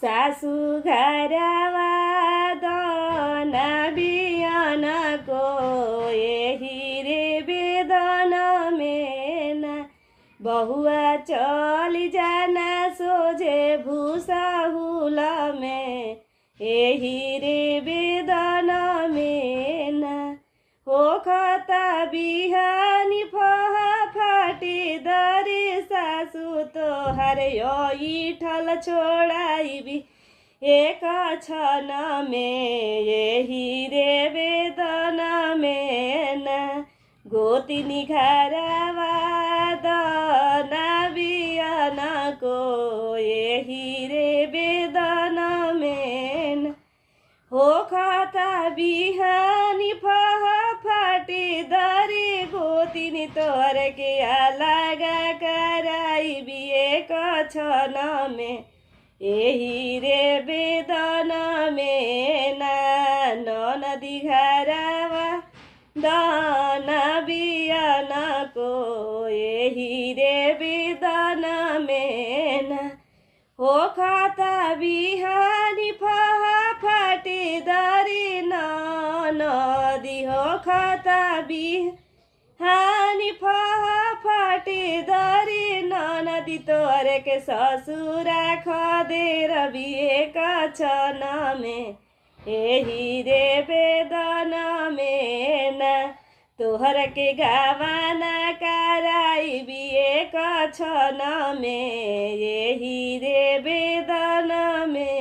सासु घरवा दाना बिहानको यही रे वेदन में ना बहुआ चली जाना सोझे भूसा हुल में यही रे वेदन में ना हो खता बिहानी फहा फाटी दरी सासु तोहर इठल छोड़ाइबी एक क्षण में यही रे वेदन में ना गोतिनी घरवा दाना बिहानको यही रे वेदन में ना हो खाता बिहानी फहा फाटी दरी गोतिनी तोर के लगा कराइबी एक क्षण में यही रे वेदन में ना नदी घरवा दाना बिहानको यही रे वेदन में ना हो खाता बिहानी फहा फाटी दरी नदी हो खाता बिहानी फहा फाटी दरी नदी तोरे के ससुरा खदेर एक क्षण में यही रे वेदन में ना तोहर के गावाना कराइबी एक क्षण में यही रे वेदन में